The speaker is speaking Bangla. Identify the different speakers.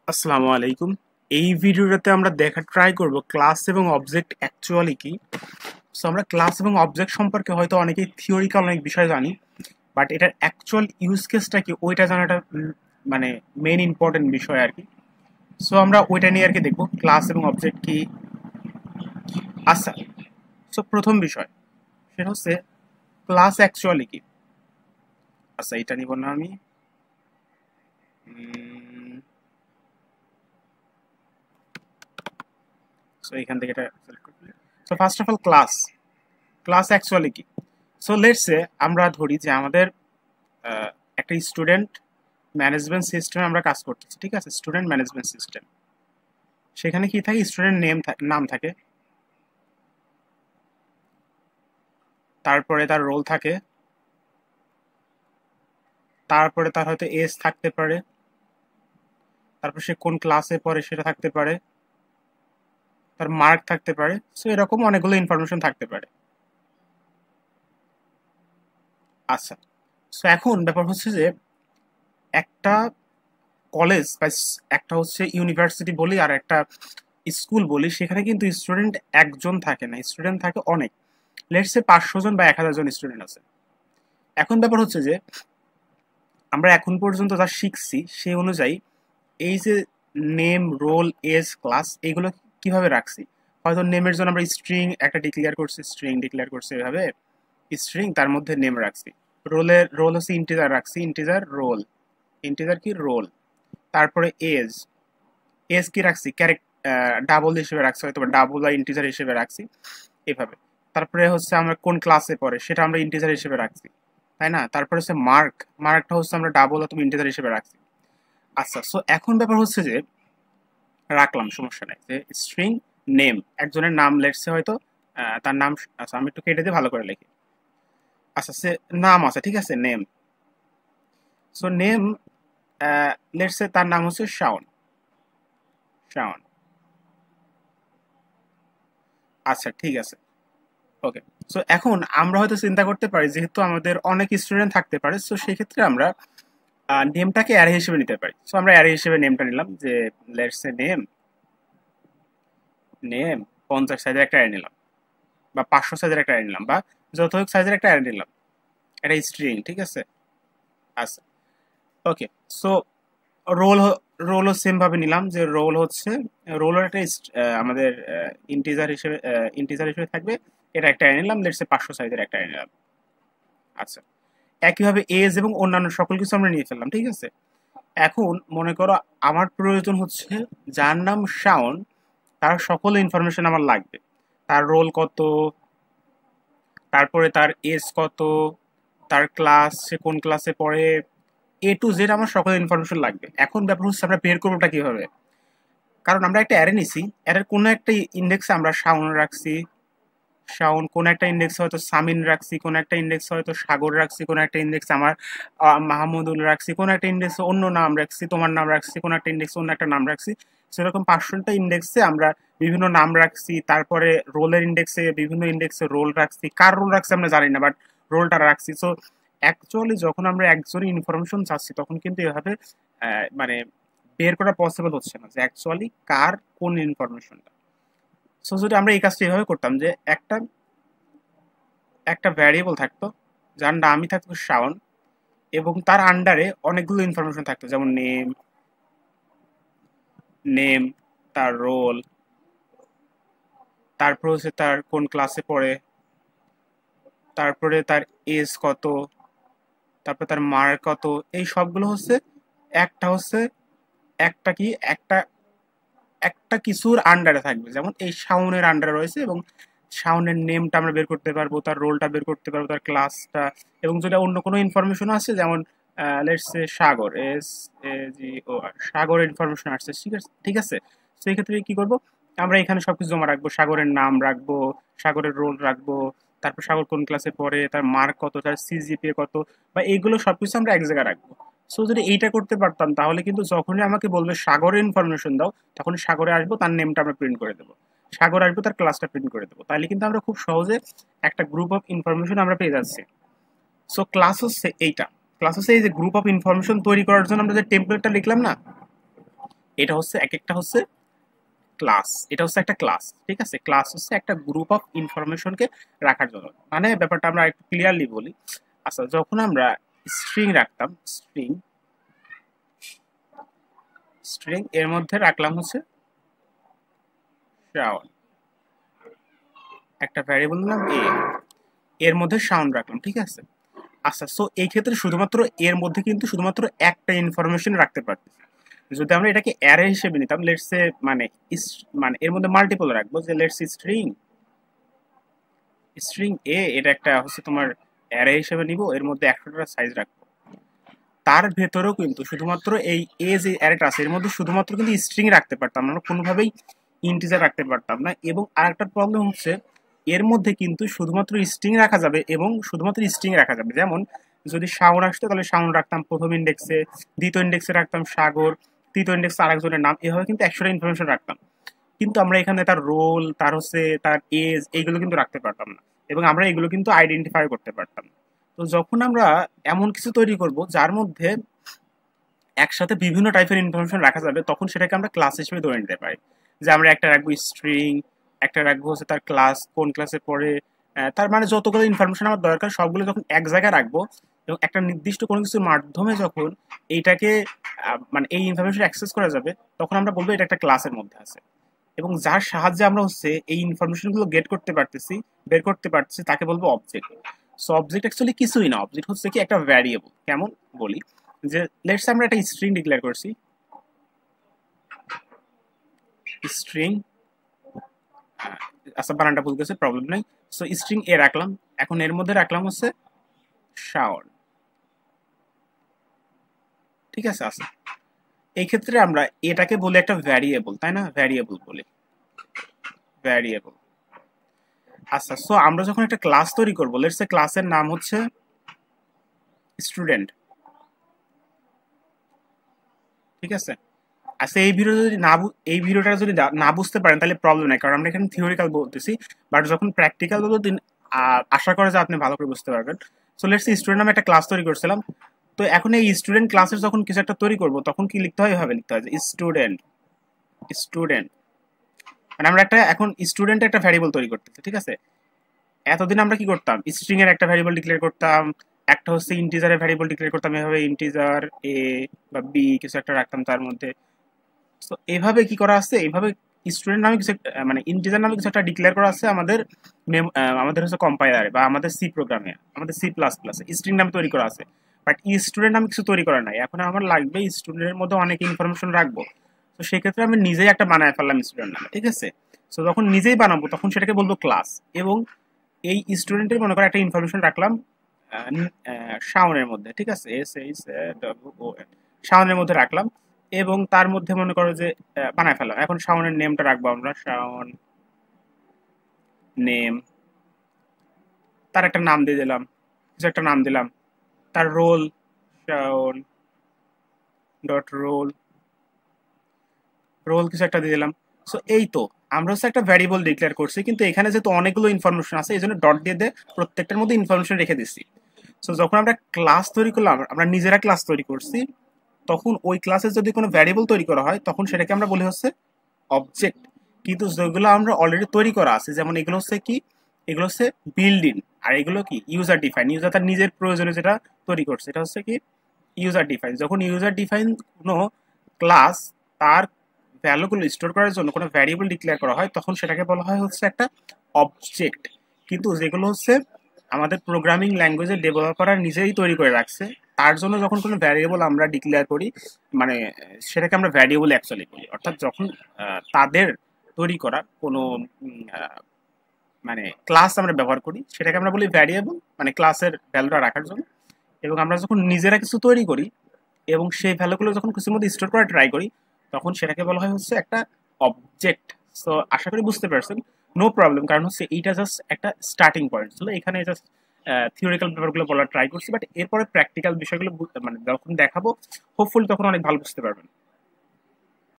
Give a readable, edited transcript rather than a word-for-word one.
Speaker 1: আসসালামু আলাইকুম। এই ভিডিওটাতে আমরা ট্রাই করব ক্লাস এবং অবজেক্ট অ্যাকচুয়ালি কি। সো আমরা ক্লাস এবং অবজেক্ট সম্পর্কে হয়তো অনেকেই থিওরিক্যাল অনেক বিষয় জানি, বাট এটার অ্যাকচুয়াল ইউজ কেসটা কি ওইটা জানাটা মানে মেইন ইম্পর্টেন্ট বিষয় আর কি। সো আমরা ওইটা নিয়ে আর কি দেখবো ক্লাস এবং অবজেক্ট কি। আচ্ছা, সো প্রথম বিষয় সেটা হচ্ছে ক্লাস অ্যাকচুয়ালি কি। আচ্ছা, এটা নিব না আমি। সো এখান থেকে এটা সিলেক্ট করব। So first of all class actually কি। সো লেটস সে আমরা ধরি যে আমাদের একটা স্টুডেন্ট ম্যানেজমেন্ট সিস্টেমে আমরা কাজ করতেছি, ঠিক আছে? স্টুডেন্ট ম্যানেজমেন্ট সিস্টেম, সেখানে কি থাকে? স্টুডেন্ট নাম থাকে, তারপরে তার রোল থাকে, তারপরে তার হয়তো এজ থাকতে পারে, তারপর সে কোন ক্লাসে পড়ে সেটা থাকতে পারে, তার মার্ক থাকতে পারে। সো এরকম অনেকগুলো ইনফরমেশন থাকতে পারে। আচ্ছা, সো এখন ব্যাপার হচ্ছে যে একটা কলেজ বা একটা হচ্ছে ইউনিভার্সিটি বলি আর একটা স্কুল বলি, সেখানে কিন্তু স্টুডেন্ট একজন থাকে না, স্টুডেন্ট থাকে অনেক। লেটস সে 500 জন বা 1000 জন স্টুডেন্ট আছে। এখন ব্যাপার হচ্ছে যে আমরা এখন পর্যন্ত যা শিখছি সেই অনুযায়ী এই যে নেম, রোল, এজ, ক্লাস এগুলো কিভাবে রাখছি। হয়তো নেমের জন্য আমরা স্ট্রিং একটা ডিক্লেয়ার করছি এভাবে স্ট্রিং, তার মধ্যে নেম রাখছি। রোল হচ্ছে ইন্টিজার রাখছি, ইন্টিজার কি রোল। তারপরে এজ, এজ কি রাখছি ডাবল হিসেবে রাখছি, হয়তো ডাবল বা ইন্টিজার হিসেবে রাখছি এভাবে। তারপরে হচ্ছে আমরা কোন ক্লাসে পড়ে সেটা আমরা ইন্টিজার হিসেবে রাখছি, তাই না? তারপরে হচ্ছে মার্কটা হচ্ছে আমরা ডাবল অথবা ইন্টিজার হিসেবে রাখছি। আচ্ছা, সো এখন ব্যাপার হচ্ছে যে রাখলাম, সমস্যা নাই, যে স্ট্রিং নেম, একজনের নাম লেটসে হয়তো তার নাম। আচ্ছা, আমি একটু কেটে দিয়ে ভালো করে লিখি। আচ্ছা, সে নাম আছে, ঠিক আছে, নেম। সো নেম লেটসে তার নাম হচ্ছে শাওন। আচ্ছা, ঠিক আছে, ওকে। সো এখন আমরা হয়তো চিন্তা করতে পারি যেহেতু আমাদের অনেক স্টুডেন্ট থাকতে পারে, সো সেই ক্ষেত্রে আমরা নেমটাকে অ্যারে হিসেবে নিতে পারি। সো আমরা অ্যারে হিসেবে নেমটা নিলাম, যে লেটস সে নেম 50 সাইজের একটা অ্যারে নিলাম, বা 500 সাইজের একটা অ্যারে নিলাম, বা যত হোক সাইজের একটা অ্যারে নিলাম, এটা স্ট্রিং, ঠিক আছে। আচ্ছা, ওকে। সো রোল রোলও সেম ভাবে নিলাম, যে রোল একটা আমাদের ইন্টিজার হিসেবে থাকবে, এটা একটা অ্যারে নিলাম, লেটস সে 500 সাইজের একটা অ্যারে নিলাম। আচ্ছা, একইভাবে এজ এবং অন্যান্য সকল কিছু আমরা নিয়ে ফেললাম, ঠিক আছে। এখন মনে করো আমার প্রয়োজন হচ্ছে যার নাম শাওন, তার সকল ইনফরমেশন আমার লাগবে। তার রোল কত, তারপরে তার এজ কত, তার ক্লাস, সে কোন ক্লাসে পড়ে, A to Z আমার সকল ইনফরমেশন লাগবে। এখন ব্যাপার হচ্ছে আমরা বের করবোটা কিভাবে। কারণ আমরা একটা অ্যারে নিছি, অ্যারের কোনো একটা ইন্ডেক্সে আমরা শাওন, কোন একটা ইন্ডেক্স হয়তো সামিন রাখছি, কোন একটা ইন্ডেক্স হয়তো সাগর রাখছি, কোন একটা ইন্ডেক্স আমার মাহমুদুল রাখছি, কোন একটা ইন্ডেক্স অন্য নাম রাখছি, তোমার নাম রাখছি, কোন একটা ইন্ডেক্স অন্য একটা নাম রাখছি। সেরকম 500টা ইন্ডেক্সে আমরা বিভিন্ন নাম রাখছি। তারপরে বিভিন্ন ইন্ডেক্সে রোল রাখছি, কার রোল রাখছি আমরা জানি না, বাট রোলটা রাখছি। সো অ্যাকচুয়ালি যখন আমরা একজনই ইনফরমেশন চাচ্ছি তখন কিন্তু এভাবে মানে বের করা পসিবল হচ্ছে না যে অ্যাকচুয়ালি কার কোন ইনফরমেশনটা। সো যদি আমরা এই কাজটা এভাবে করতাম, যে একটা একটা ভ্যারিয়েবল থাকতো যার নামই থাকতো শাওন, এবং তার আন্ডারে অনেকগুলো ইনফরমেশন থাকতো, যেমন নেম, তার রোল, তারপর হচ্ছে তার কোন ক্লাসে পড়ে, তারপরে তার এজ কত, তারপর তার মার্ক কত। এই সবগুলো হচ্ছে একটা হচ্ছে একটা কি একটা একটা কিছুর আন্ডারে থাকবে। যেমন এই শাওনের আন্ডারে রয়েছে, এবং শাওনের নেমটা আমরা বের করতে পারবো, তার রোলটা বের করতে পারবো, তার ক্লাসটা। এবং যদি অন্য কোনো ইনফরমেশন আছে, যেমন লেটস সে সাগর, SAGOR, সাগরের ইনফরমেশন আসছে, ঠিক আছে। সেই ক্ষেত্রে কি করব, আমরা এখানে সবকিছু জমা রাখবো, সাগরের নাম রাখবো, সাগরের রোল রাখবো, তারপর সাগর কোন ক্লাসে পড়ে, তার মার্ক কত, তার CGPA কত, বা এইগুলো সবকিছু আমরা এক জায়গায় রাখবো। সো যদি এইটা করতে পারতাম তাহলে কিন্তু যখনই আমাকে বলবে সাগরের ইনফরমেশন দাও, তখন সাগরে আসবো, তার নেমটা আমরা প্রিন্ট করে দেবো, সাগর আসবো, তার ক্লাসটা প্রিন্ট করে দেবো। তাহলে কিন্তু আমরা খুব সহজে একটা গ্রুপ অফ ইনফরমেশন আমরা পেয়ে যাচ্ছি। সো ক্লাস হচ্ছে এই যে গ্রুপ অফ ইনফরমেশন তৈরি করার জন্য আমরা যে টেমপ্লেটটা লিখলাম না, এটা হচ্ছে এক একটা হচ্ছে ক্লাস, এটা হচ্ছে একটা ক্লাস, ঠিক আছে। ক্লাস হচ্ছে একটা গ্রুপ অফ ইনফরমেশনকে রাখার জন্য, মানে ব্যাপারটা আমরা একটু ক্লিয়ারলি বলি। আচ্ছা, যখন আমরা স্ট্রিং রাখতাম, স্ট্রিং স্ট্রিং এর মধ্যে রাখলাম হচ্ছে সাউন্ড, একটা ভ্যারিয়েবল নিলাম এর মধ্যে সাউন্ড রাখলাম, ঠিক আছে। আচ্ছা, সো এই ক্ষেত্রে শুধুমাত্র এর মধ্যে কিন্তু শুধুমাত্র একটা ইনফরমেশন রাখতে পারতেছি। যদি আমরা এটাকে অ্যারে হিসেবে নিতাম, লেটস সে মানে মানে এর মধ্যে মাল্টিপল রাখবো, যে লেটস স্ট্রিং স্ট্রিং এ, এটা একটা হচ্ছে তোমার অ্যারে হিসেবে নিব, এর মধ্যে 100টা সাইজ রাখবো। তার ভেতরেও কিন্তু শুধুমাত্র এই এ যে অ্যারেটা আছে এর মধ্যে শুধুমাত্র কিন্তু স্ট্রিং রাখতে পারতাম, আমরা কোনোভাবেই ইন্টিজার রাখতে পারতাম না। এবং আরেকটা প্রবলেম হচ্ছে এর মধ্যে কিন্তু শুধুমাত্র স্ট্রিং রাখা যাবে এবং শুধুমাত্র স্ট্রিং রাখা যাবে। যেমন যদি শাওন আসতো তাহলে শাওন রাখতাম প্রথম ইন্ডেক্সে, দ্বিতীয় ইন্ডেক্সে রাখতাম সাগর, তৃতীয় ইন্ডেক্সে আরেকজনের নাম, এভাবে কিন্তু 100টা ইনফরমেশন রাখতাম। কিন্তু আমরা এখানে তার রোল, তার হচ্ছে তার এজ, এইগুলো কিন্তু রাখতে পারতাম না, এবং আমরা এগুলো কিন্তু আইডেন্টিফাই করতে পারতাম না। তো যখন আমরা এমন কিছু তৈরি করব যার মধ্যে একসাথে বিভিন্ন টাইপের ইনফরমেশন রাখা যাবে, তখন সেটাকে আমরা ক্লাস হিসেবে ধরে নিতে পারি। যে আমরা একটা রাখবো স্ট্রিং, একটা রাখবো হচ্ছে তার ক্লাস, কোন ক্লাসে পড়ে, তার মানে যতগুলো ইনফরমেশন আমার দরকার সবগুলো যখন এক জায়গায় রাখবো, এবং একটা নির্দিষ্ট কোনো কিছুর মাধ্যমে যখন এইটাকে মানে এই ইনফরমেশন অ্যাক্সেস করা যাবে, তখন আমরা বলবো এটা একটা ক্লাসের মধ্যে আছে। এবং যার সাহায্যে আমরা হচ্ছে এই ইনফরমেশন গুলো গেট করতে পারতেছি, বের করতে পারতেছি, তাকে বলবো অবজেক্ট। সো অবজেক্ট অ্যাকচুয়ালি কিছুই না, অবজেক্ট হচ্ছে কি একটা ভ্যারিয়েবল। কেমন বলি, যে লেটস আমরা একটা স্ট্রিং ডিক্লেয়ার করছি, স্ট্রিং, আচ্ছা বানানটা ভুল গেছে, প্রবলেম নাই। সো স্ট্রিং এ রাখলাম, এখন এর মধ্যে রাখলাম হচ্ছে শাওয়ার, ঠিক আছে। আচ্ছা, এই ক্ষেত্রে আমরা এটাকে বলি একটা ভ্যারিয়েবল, তাই না, ভ্যারিয়েবল বলি, ভ্যারিয়েবল। আচ্ছা, সো আমরা যখন একটা ক্লাস তৈরি করবো, লেটস সে ক্লাসের নাম হচ্ছে স্টুডেন্ট, ঠিক আছে। আচ্ছা, এই ভিডিও যদি এই ভিডিওটা যদি না বুঝতে পারেন তাহলে প্রবলেম নাই, কারণ আমরা এখানে থিওরিক্যাল বলতেছি, বাট যখন প্র্যাকটিক্যাল বলবো আশা করা যায় আপনি ভালো করে বুঝতে পারবেন। সো লেটস স্টুডেন্ট নামে একটা ক্লাস তৈরি করছিলাম। তো এখন এই স্টুডেন্ট ক্লাসের যখন কিছু একটা তৈরি করব, তখন কি লিখতে হয়, এভাবে লিখতে হয় যে স্টুডেন্ট, স্টুডেন্ট, মানে আমরা একটা এখন স্টুডেন্ট একটা ভ্যারিয়েবল তৈরি করতেছি, ঠিক আছে। এতদিন আমরা কি করতাম, স্ট্রিং এর একটা ভ্যারিয়েবল ডিক্লেয়ার করতাম, একটা হচ্ছে ইন্টিজারের ভ্যারিয়েবল ডিক্লেয়ার করতাম, এভাবে ইন্টিজার এ বা বি কিছু একটা রাখতাম তার মধ্যে। তো এভাবে কি করা আছে, এইভাবে স্টুডেন্ট নামে কিছু মানে ইন্টিজার নামে কিছু একটা ডিক্লেয়ার করা আছে আমাদের আমাদের হচ্ছে কম্পাইলারে বা আমাদের সি প্রোগ্রামে, আমাদের সি প্লাস প্লাস স্ট্রিং নামে তৈরি করা আছে। বাট স্টুডেন্ট নামে কিছু তৈরি করা নাই, এখন আমার লাগবে স্টুডেন্টের মধ্যে অনেক ইনফরমেশন রাখবো। তো সেক্ষেত্রে আমি নিজেই একটা বানায় ফেললাম স্টুডেন্ট নামে, ঠিক আছে। তো যখন নিজেই বানাবো তখন সেটাকে বলবো ক্লাস, এবং এই স্টুডেন্টের মনে করো একটা ইনফরমেশন রাখলাম শাওনের মধ্যে, ঠিক আছে, S H W O N, শাওনের মধ্যে রাখলাম, এবং তার মধ্যে মনে করো যে বানায় ফেললাম। এখন শাওনের নেমটা রাখবো আমরা, শাওন নেম, তার একটা নাম দিয়ে দিলাম, কিছু একটা নাম দিলাম, তার রোল, শাওন ডট রোল, রোল কিছু একটা দিয়ে দিলাম। সো এই তো আমরা হচ্ছে একটা ভ্যারিয়েবল ডিক্লেয়ার করছি, কিন্তু এখানে যেহেতু অনেকগুলো ইনফরমেশন আছে এই জন্য ডট দিয়ে প্রত্যেকটার মধ্যে ইনফরমেশন রেখে দিচ্ছি। সো যখন আমরা ক্লাস তৈরি করলাম, আমরা নিজেরা ক্লাস তৈরি করছি, তখন ওই ক্লাসে যদি কোনো ভ্যারিয়েবল তৈরি করা হয় তখন সেটাকে আমরা বলি হচ্ছে অবজেক্ট। কিন্তু যেগুলো আমরা অলরেডি তৈরি করা আছে, যেমন এগুলো হচ্ছে কি, এগুলো হচ্ছে বিল্ড ইন, আর এগুলো কি ইউজার ডিফাইন, ইউজার তার নিজের প্রয়োজনে যেটা তৈরি করছে এটা হচ্ছে কি ইউজার ডিফাইন। যখন ইউজার ডিফাইন কোনো ক্লাস তার ভ্যালুগুলো স্টোর করার জন্য কোনো ভ্যারিয়েবল ডিক্লেয়ার করা হয়, তখন সেটাকে বলা হয় হচ্ছে একটা অবজেক্ট। কিন্তু যেগুলো হচ্ছে আমাদের প্রোগ্রামিং ল্যাঙ্গুয়েজের ডেভেলপাররা নিজেই তৈরি করে রাখছে, তার জন্য যখন কোনো ভ্যারিয়েবল আমরা ডিক্লেয়ার করি, মানে সেটাকে আমরা ভ্যারিয়েবল অ্যাকচুয়ালি বলি। অর্থাৎ যখন তাদের তৈরি করা কোনো মানে ক্লাস আমরা ব্যবহার করি, সেটাকে আমরা বলি ভ্যারিয়েবল, মানে ক্লাসের ভ্যালুটা রাখার জন্য। এবং আমরা যখন নিজেরা কিছু তৈরি করি এবং সেই ভ্যালুগুলো যখন কিছুর মধ্যে স্টোর করা ট্রাই করি, তখন সেটাকে বলা হয় হচ্ছে একটা অবজেক্ট। সো আশা করি বুঝতে পারছেন, নো প্রবলেম, কারণ হচ্ছে এইটা জাস্ট একটা স্টার্টিং পয়েন্ট ছিল, এখানে জাস্ট থিওরিক্যাল ব্যাপারগুলো বলার ট্রাই করছি, বাট এরপরে প্র্যাকটিক্যাল বিষয়গুলো মানে যখন দেখাবো হোপফুলি তখন অনেক ভালো বুঝতে পারবেন।